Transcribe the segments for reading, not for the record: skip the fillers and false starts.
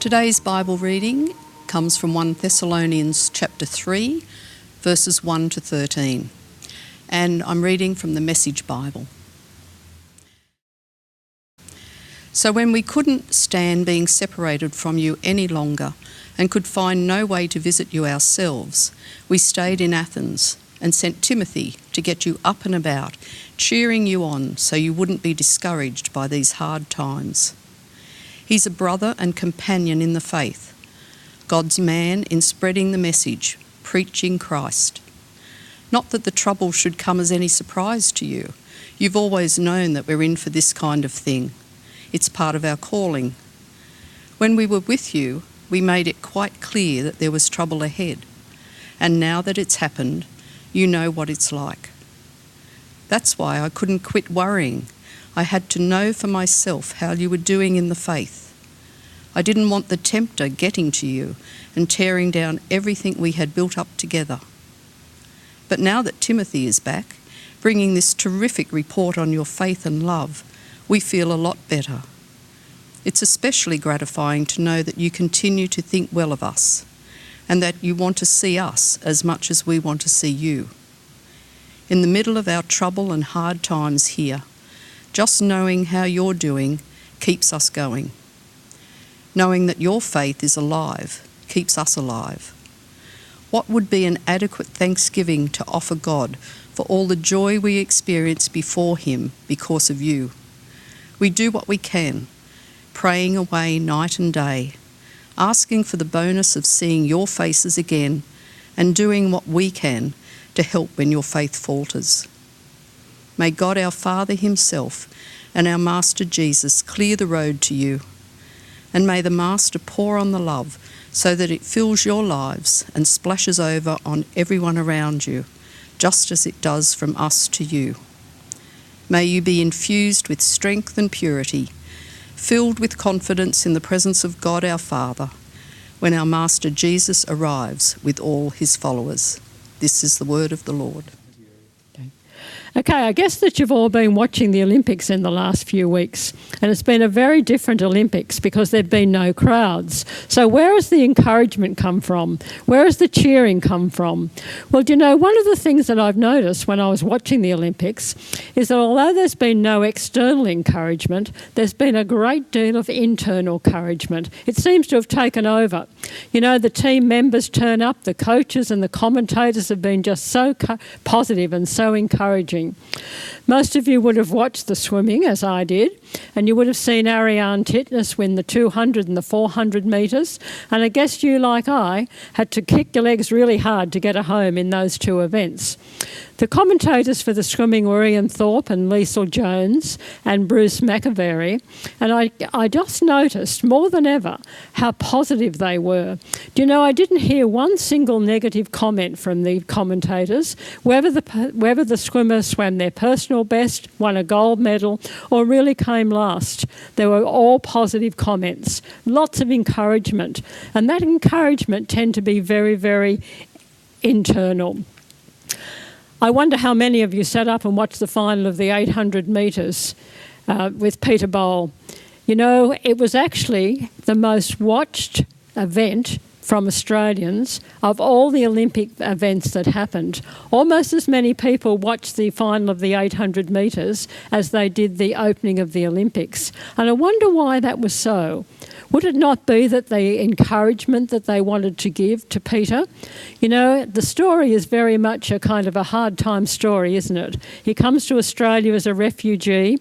Today's Bible reading comes from 1 Thessalonians chapter 3, verses 1 to 13. And I'm reading from the Message Bible. So when we couldn't stand being separated from you any longer and could find no way to visit you ourselves, we stayed in Athens and sent Timothy to get you up and about, cheering you on so you wouldn't be discouraged by these hard times. He's a brother and companion in the faith, God's man in spreading the message, preaching Christ. Not that the trouble should come as any surprise to you. You've always known that we're in for this kind of thing. It's part of our calling. When we were with you, we made it quite clear that there was trouble ahead. And now that it's happened, you know what it's like. That's why I couldn't quit worrying. I had to know for myself how you were doing in the faith. I didn't want the tempter getting to you and tearing down everything we had built up together. But now that Timothy is back, bringing this terrific report on your faith and love, we feel a lot better. It's especially gratifying to know that you continue to think well of us and that you want to see us as much as we want to see you. In the middle of our trouble and hard times here, just knowing how you're doing keeps us going. Knowing that your faith is alive keeps us alive. What would be an adequate thanksgiving to offer God for all the joy we experience before Him because of you? We do what we can, praying away night and day, asking for the bonus of seeing your faces again and doing what we can to help when your faith falters. May God our Father Himself and our Master Jesus clear the road to you, and may the Master pour on the love so that it fills your lives and splashes over on everyone around you, just as it does from us to you. May you be infused with strength and purity, filled with confidence in the presence of God our Father, when our Master Jesus arrives with all His followers. This is the word of the Lord. Okay, I guess that you've all been watching the Olympics in the last few weeks, and it's been a very different Olympics because there've been no crowds. So where has the encouragement come from? Where has the cheering come from? Well, do you know, one of the things that I've noticed when I was watching the Olympics is that although there's been no external encouragement, there's been a great deal of internal encouragement. It seems to have taken over. You know, the team members turn up, the coaches and the commentators have been just so positive and so encouraging. Most of you would have watched the swimming, as I did, and you would have seen Ariarne Titmus win the 200 and the 400 metres, and I guess you, like I, had to kick your legs really hard to get a home in those two events. The commentators for the swimming were Ian Thorpe and Liesl Jones and Bruce McAvery, and I just noticed more than ever how positive they were. Do you know, I didn't hear one single negative comment from the commentators, whether the swimmers swam their personal best, won a gold medal, or really came last. They were all positive comments, lots of encouragement, and that encouragement tend to be very, very internal. I wonder how many of you sat up and watched the final of the 800 metres with Peter Bol. You know, it was actually the most watched event from Australians of all the Olympic events that happened. Almost as many people watched the final of the 800 metres as they did the opening of the Olympics. And I wonder why that was so. Would it not be that the encouragement that they wanted to give to Peter? You know, the story is very much a kind of a hard time story, isn't it? He comes to Australia as a refugee.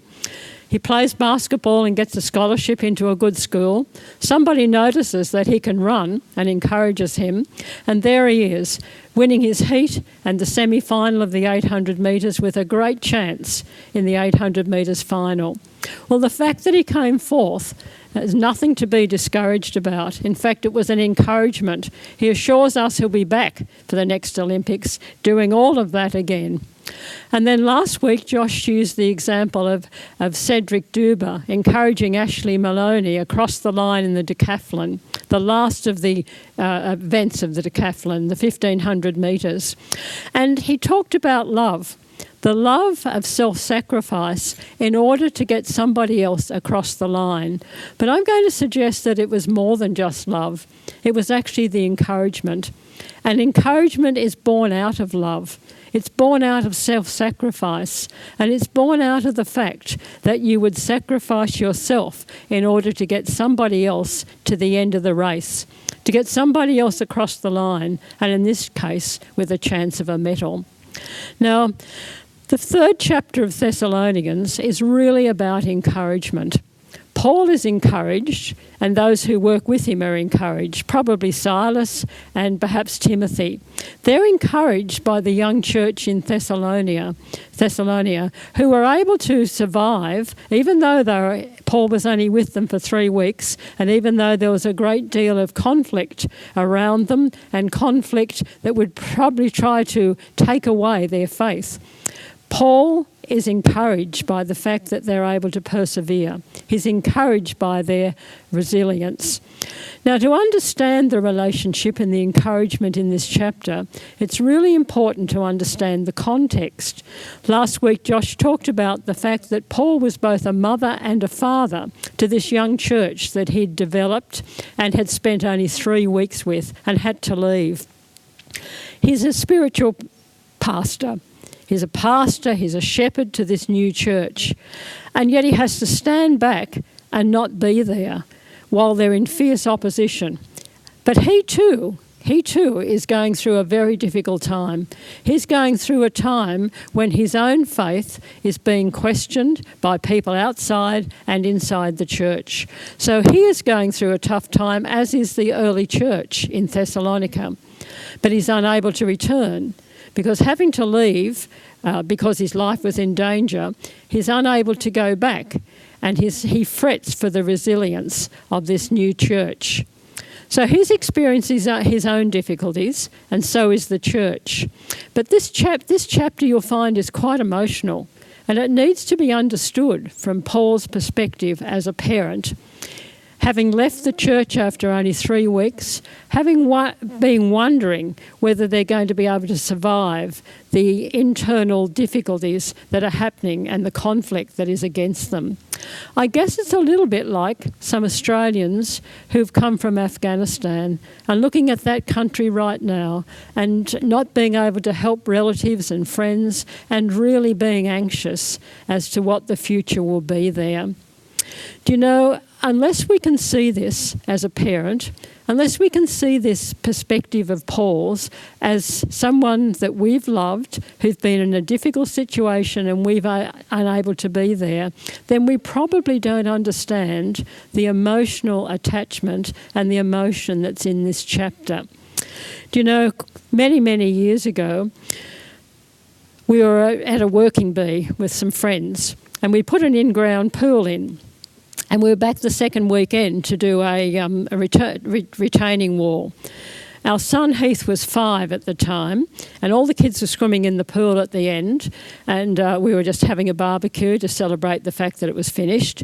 He plays basketball and gets a scholarship into a good school. Somebody notices that he can run and encourages him. And there he is, winning his heat and the semi-final of the 800 metres with a great chance in the 800 metres final. Well, the fact that he came fourth is nothing to be discouraged about. In fact, it was an encouragement. He assures us he'll be back for the next Olympics, doing all of that again. And then last week, Josh used the example of Cedric Duba encouraging Ashley Maloney across the line in the decathlon, the last of the events of the decathlon, the 1,500 metres. And he talked about love. The love of self-sacrifice in order to get somebody else across the line. But I'm going to suggest that it was more than just love. It was actually the encouragement. And encouragement is born out of love. It's born out of self-sacrifice, and it's born out of the fact that you would sacrifice yourself in order to get somebody else to the end of the race, to get somebody else across the line, and in this case, with a chance of a medal. Now, the 3rd chapter of Thessalonians is really about encouragement. Paul is encouraged, and those who work with him are encouraged, probably Silas and perhaps Timothy. They're encouraged by the young church in Thessalonica, who were able to survive, even though Paul was only with them for 3 weeks, and even though there was a great deal of conflict around them, and conflict that would probably try to take away their faith. Paul is encouraged by the fact that they're able to persevere. He's encouraged by their resilience. Now, to understand the relationship and the encouragement in this chapter, it's really important to understand the context. Last week, Josh talked about the fact that Paul was both a mother and a father to this young church that he'd developed and had spent only 3 weeks with and had to leave. He's a spiritual pastor. He's a pastor, he's a shepherd to this new church. And yet he has to stand back and not be there while they're in fierce opposition. But he too is going through a very difficult time. He's going through a time when his own faith is being questioned by people outside and inside the church. So he is going through a tough time, as is the early church in Thessalonica. But he's unable to return, because having to leave because his life was in danger, he's unable to go back, and he frets for the resilience of this new church. So he's experiencing his own difficulties, and so is the church. But this chapter you'll find is quite emotional, and it needs to be understood from Paul's perspective as a parent. Having left the church after only 3 weeks, having been wondering whether they're going to be able to survive the internal difficulties that are happening and the conflict that is against them. I guess it's a little bit like some Australians who've come from Afghanistan and looking at that country right now and not being able to help relatives and friends and really being anxious as to what the future will be there. Do you know, unless we can see this as a parent, unless we can see this perspective of Paul's as someone that we've loved, who's been in a difficult situation and we've unable to be there, then we probably don't understand the emotional attachment and the emotion that's in this chapter. Do you know, many, many years ago, we were at a working bee with some friends, and we put an in-ground pool in. And we were back the second weekend to do a retaining wall. Our son Heath was 5 at the time, and all the kids were swimming in the pool at the end, and we were just having a barbecue to celebrate the fact that it was finished.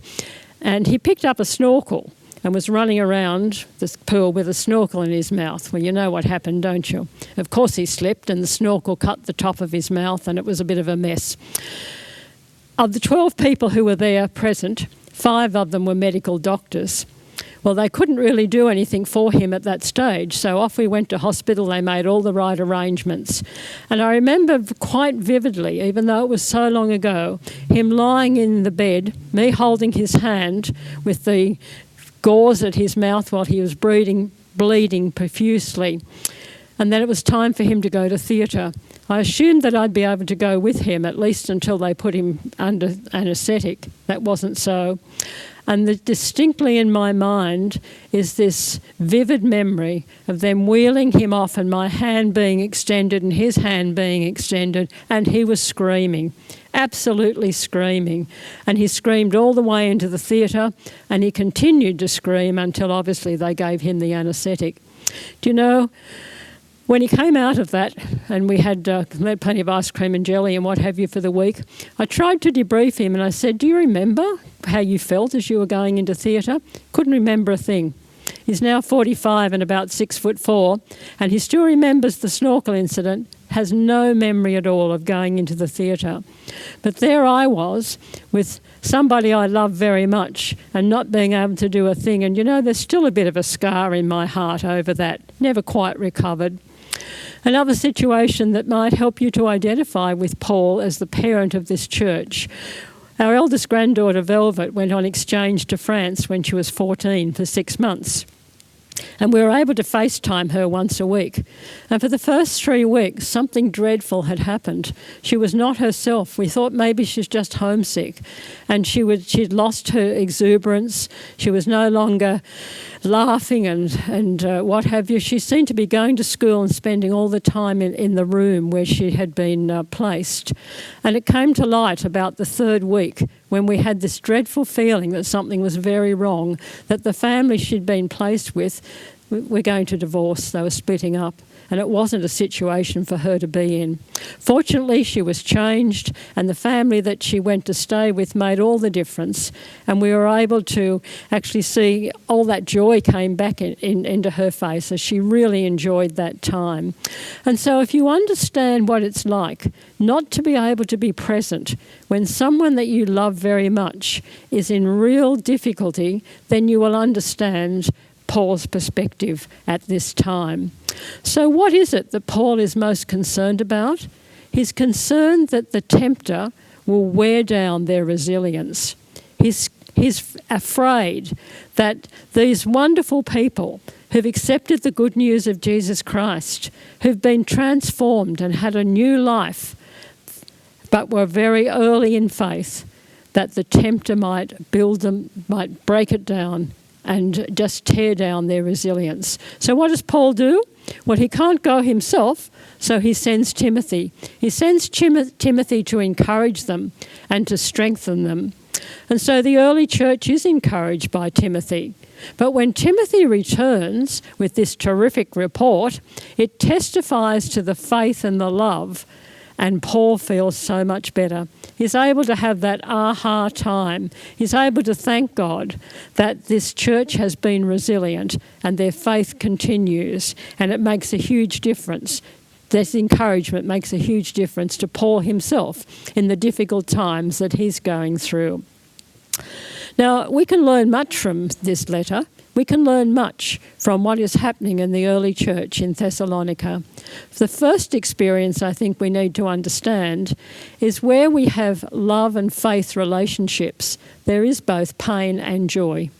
And he picked up a snorkel and was running around this pool with a snorkel in his mouth. Well, you know what happened, don't you? Of course he slipped, and the snorkel cut the top of his mouth, and it was a bit of a mess. Of the 12 people who were there present, 5 of them were medical doctors. Well, they couldn't really do anything for him at that stage, so off we went to hospital. They made all the right arrangements. And I remember quite vividly, even though it was so long ago, him lying in the bed, me holding his hand with the gauze at his mouth while he was bleeding profusely. And then it was time for him to go to theatre. I assumed that I'd be able to go with him, at least until they put him under anaesthetic. That wasn't so. And distinctly in my mind is this vivid memory of them wheeling him off and my hand being extended and his hand being extended, and he was screaming, absolutely screaming. And he screamed all the way into the theatre, and he continued to scream until obviously they gave him the anaesthetic. Do you know, when he came out of that, and we had plenty of ice cream and jelly and what have you for the week, I tried to debrief him and I said, do you remember how you felt as you were going into theatre? Couldn't remember a thing. He's now 45 and about 6'4", and he still remembers the snorkel incident, has no memory at all of going into the theatre. But there I was with somebody I love very much and not being able to do a thing. And, there's still a bit of a scar in my heart over that, never quite recovered. Another situation that might help you to identify with Paul as the parent of this church. Our eldest granddaughter, Velvet, went on exchange to France when she was 14 for 6 months. And we were able to FaceTime her once a week. And for the first 3 weeks, something dreadful had happened. She was not herself. We thought maybe she's just homesick. And she'd lost her exuberance. She was no longer laughing and what have you. She seemed to be going to school and spending all the time in the room where she had been placed. And it came to light about the 3rd week when we had this dreadful feeling that something was very wrong, that the family she'd been placed with were going to divorce, they were splitting up, and it wasn't a situation for her to be in. Fortunately, she was changed, and the family that she went to stay with made all the difference, and we were able to actually see all that joy came back into her face as she really enjoyed that time. And so if you understand what it's like not to be able to be present when someone that you love very much is in real difficulty, then you will understand Paul's perspective at this time. So what is it that Paul is most concerned about? He's concerned that the tempter will wear down their resilience. He's afraid that these wonderful people who've accepted the good news of Jesus Christ, who've been transformed and had a new life, but were very early in faith, that the tempter might build them, might break it down and just tear down their resilience. So what does Paul do? Well, he can't go himself, so he sends Timothy. He sends Timothy to encourage them and to strengthen them. And so the early church is encouraged by Timothy. But when Timothy returns with this terrific report, it testifies to the faith and the love, and Paul feels so much better. He's able to have that aha time. He's able to thank God that this church has been resilient and their faith continues, and it makes a huge difference. This encouragement makes a huge difference to Paul himself in the difficult times that he's going through. Now, we can learn much from this letter. We can learn much from what is happening in the early church in Thessalonica. The first experience I think we need to understand is where we have love and faith relationships, there is both pain and joy.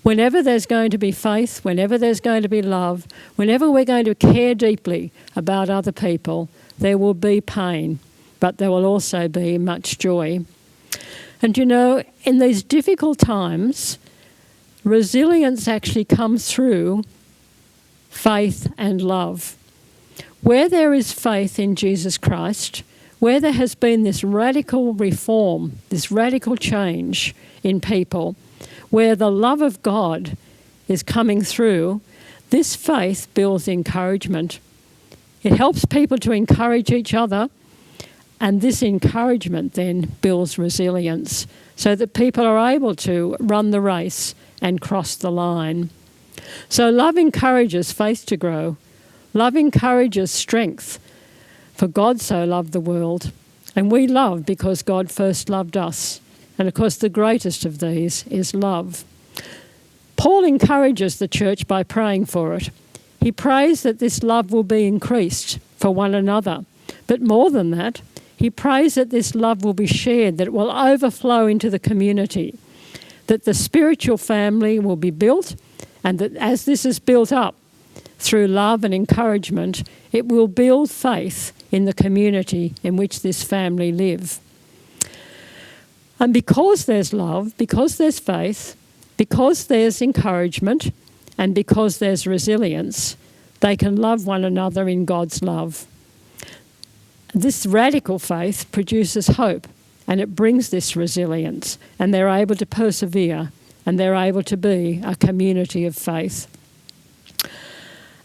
Whenever there's going to be faith, whenever there's going to be love, whenever we're going to care deeply about other people, there will be pain, but there will also be much joy. And in these difficult times, resilience actually comes through faith and love. Where there is faith in Jesus Christ, where there has been this radical reform, this radical change in people, where the love of God is coming through, this faith builds encouragement. It helps people to encourage each other, and this encouragement then builds resilience so that people are able to run the race and cross the line. So love encourages faith to grow. Love encourages strength, for God so loved the world. And we love because God first loved us. And of course the greatest of these is love. Paul encourages the church by praying for it. He prays that this love will be increased for one another. But more than that, he prays that this love will be shared, that it will overflow into the community, that the spiritual family will be built, and that as this is built up through love and encouragement, it will build faith in the community in which this family live. And because there's love, because there's faith, because there's encouragement, and because there's resilience, they can love one another in God's love. This radical faith produces hope, and it brings this resilience, and they're able to persevere, and they're able to be a community of faith.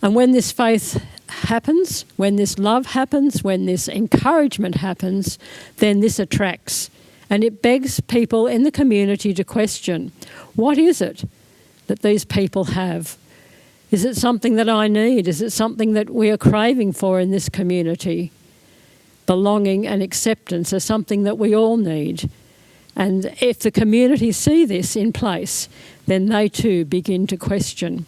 And when this faith happens, when this love happens, when this encouragement happens, then this attracts, and it begs people in the community to question, what is it that these people have? Is it something that I need? Is it something that we are craving for in this community? Belonging and acceptance are something that we all need. And if the community see this in place, then they too begin to question.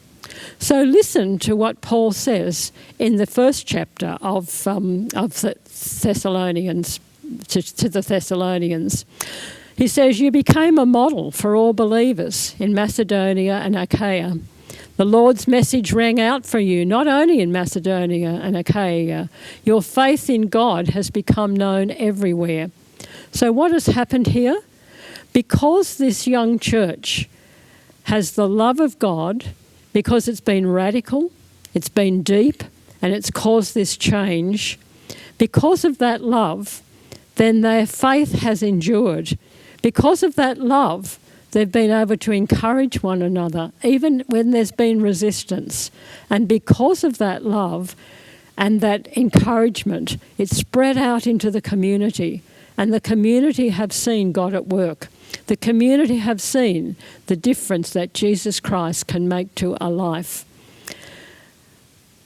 So listen to what Paul says in the first chapter of the Thessalonians, to the Thessalonians. He says, "You became a model for all believers in Macedonia and Achaia. The Lord's message rang out for you, not only in Macedonia and Achaia. Your faith in God has become known everywhere." So what has happened here? Because this young church has the love of God, because it's been radical, it's been deep, and it's caused this change, because of that love, then their faith has endured. Because of that love, they've been able to encourage one another, even when there's been resistance. And because of that love and that encouragement, it's spread out into the community. And the community have seen God at work. The community have seen the difference that Jesus Christ can make to a life.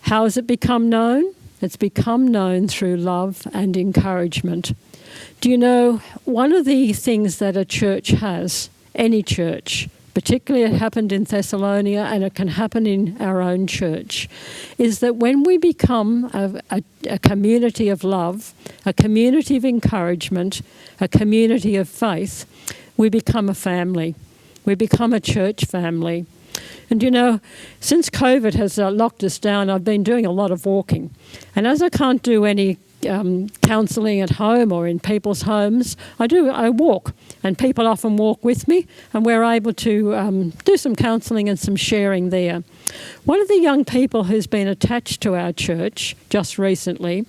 How has it become known? It's become known through love and encouragement. Do you know, one of the things that a church has, any church, particularly it happened in Thessalonia and it can happen in our own church, is that when we become a community of love, a community of encouragement, a community of faith, we become a family. We become a church family. And you know, since COVID has locked us down, I've been doing a lot of walking. And as I can't do any counselling at home or in people's homes, I walk, and people often walk with me, and we're able to do some counselling and some sharing there. One of the young people who's been attached to our church just recently,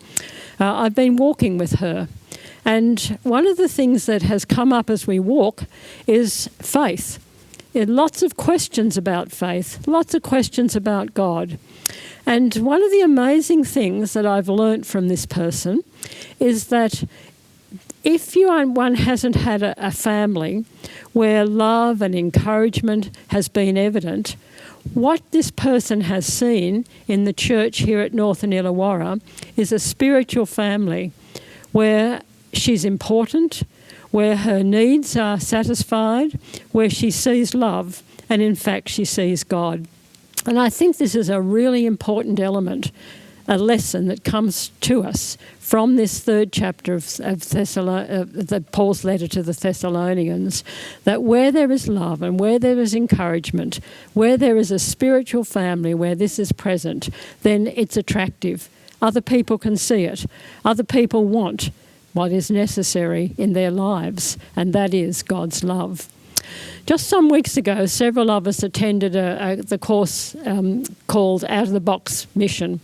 I've been walking with her, and one of the things that has come up as we walk is faith. Lots of questions about faith, lots of questions about God. And one of the amazing things that I've learnt from this person is that if one hasn't had a family where love and encouragement has been evident, what this person has seen in the church here at Northern Illawarra is a spiritual family where she's important, where her needs are satisfied, where she sees love, and in fact she sees God. And I think this is a really important element, a lesson that comes to us from this third chapter of Paul's letter to the Thessalonians, that where there is love and where there is encouragement, where there is a spiritual family where this is present, then it's attractive. Other people can see it. Other people want what is necessary in their lives, and that is God's love. Just some weeks ago, several of us attended the course called Out of the Box Mission.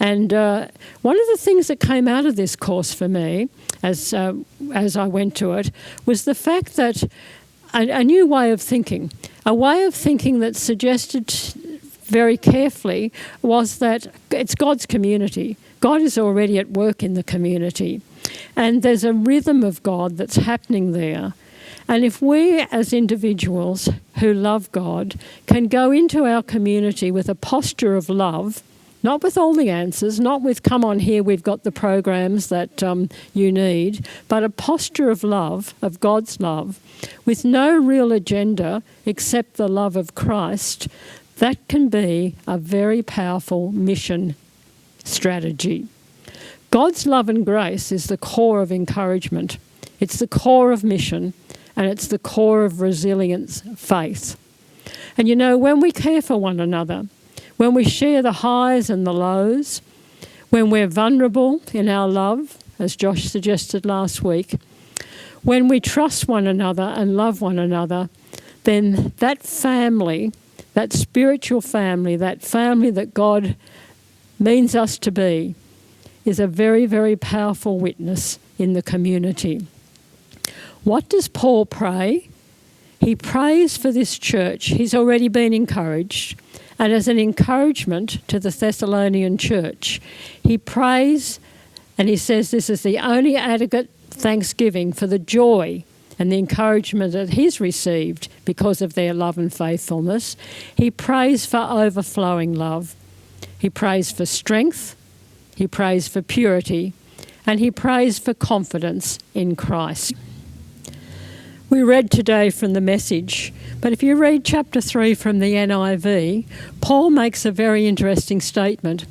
And one of the things that came out of this course for me, as I went to it, was the fact that a new way of thinking, a way of thinking that suggested very carefully was that it's God's community. God is already at work in the community. And there's a rhythm of God that's happening there. And if we as individuals who love God can go into our community with a posture of love, not with all the answers, not with, come on here, we've got the programs that you need, but a posture of love, of God's love, with no real agenda except the love of Christ, that can be a very powerful mission strategy. God's love and grace is the core of encouragement. It's the core of mission, and it's the core of resilience, faith. And you know, when we care for one another, when we share the highs and the lows, when we're vulnerable in our love, as Josh suggested last week, when we trust one another and love one another, then that family, that spiritual family, that family that God means us to be, is a very, very powerful witness in the community. What does Paul pray? He prays for this church. He's already been encouraged. And as an encouragement to the Thessalonian church, he prays and he says this is the only adequate thanksgiving for the joy and the encouragement that he's received because of their love and faithfulness, he prays for overflowing love. He prays for strength, he prays for purity, and he prays for confidence in Christ. We read today from the Message, but if you read chapter 3 from the NIV, Paul makes a very interesting statement.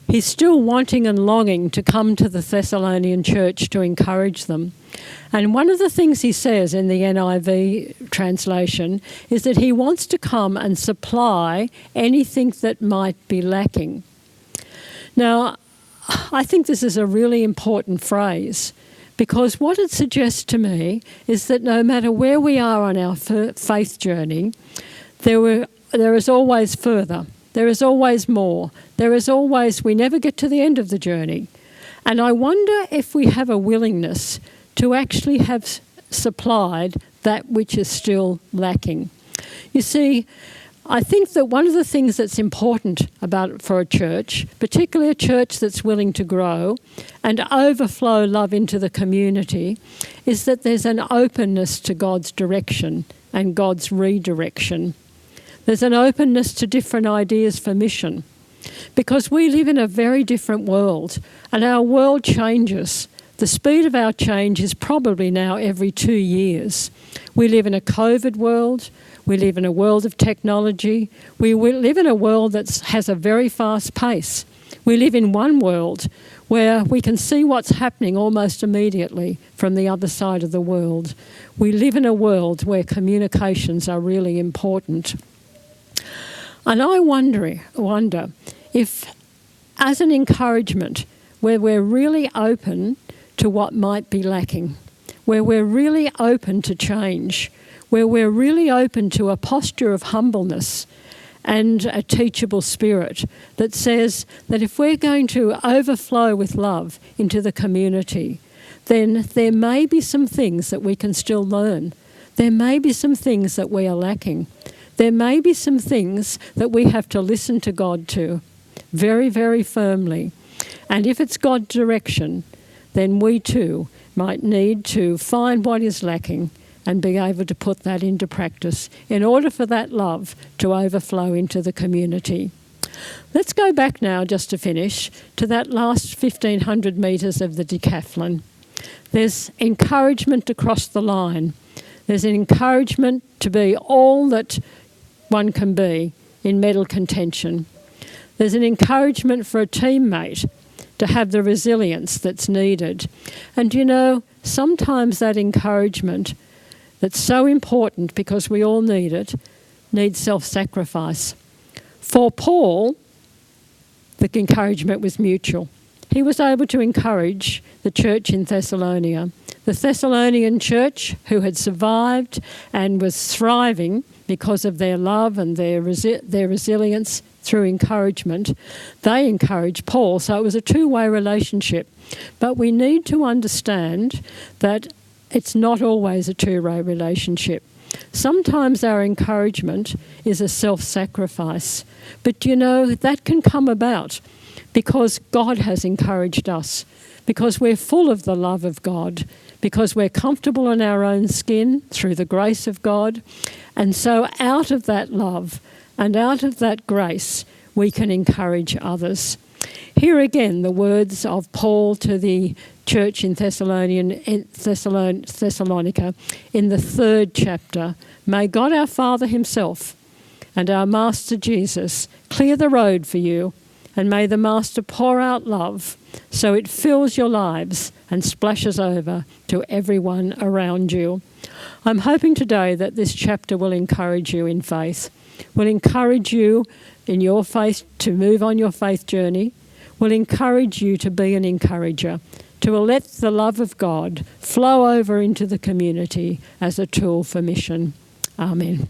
He's still wanting and longing to come to the Thessalonian church to encourage them. And one of the things he says in the NIV translation is that he wants to come and supply anything that might be lacking. Now, I think this is a really important phrase, because what it suggests to me is that no matter where we are on our faith journey, there is always further. There is always more. We never get to the end of the journey. And I wonder if we have a willingness to actually have supplied that which is still lacking. You see, I think that one of the things that's important for a church, particularly a church that's willing to grow and overflow love into the community, is that there's an openness to God's direction and God's redirection. There's an openness to different ideas for mission, because we live in a very different world, and our world changes. The speed of our change is probably now every 2 years. We live in a COVID world. We live in a world of technology. We live in a world that has a very fast pace. We live in one world where we can see what's happening almost immediately from the other side of the world. We live in a world where communications are really important. And I wonder if, as an encouragement, where we're really open to what might be lacking, where we're really open to change, where we're really open to a posture of humbleness and a teachable spirit that says that if we're going to overflow with love into the community, then there may be some things that we can still learn. There may be some things that we are lacking. There may be some things that we have to listen to God to very, very firmly. And if it's God's direction, then we too might need to find what is lacking and be able to put that into practice in order for that love to overflow into the community. Let's go back now, just to finish, to that last 1,500 metres of the decathlon. There's encouragement to cross the line. There's an encouragement to be all that one can be in medal contention. There's an encouragement for a teammate to have the resilience that's needed. And you know, sometimes that encouragement that's so important, because we all need it, needs self-sacrifice. For Paul, the encouragement was mutual. He was able to encourage the church in Thessalonica. The Thessalonian church, who had survived and was thriving because of their love and their resilience through encouragement, they encouraged Paul. So it was a two-way relationship. But we need to understand that it's not always a two-way relationship. Sometimes our encouragement is a self-sacrifice. But you know, that can come about because God has encouraged us, because we're full of the love of God, because we're comfortable in our own skin through the grace of God. And so out of that love and out of that grace, we can encourage others. Here again, the words of Paul to the church in Thessalonica in the 3rd chapter. May God our Father himself and our Master Jesus clear the road for you, and may the Master pour out love so it fills your lives and splashes over to everyone around you. I'm hoping today that this chapter will encourage you in faith, will encourage you in your faith to move on your faith journey, will encourage you to be an encourager, to let the love of God flow over into the community as a tool for mission. Amen.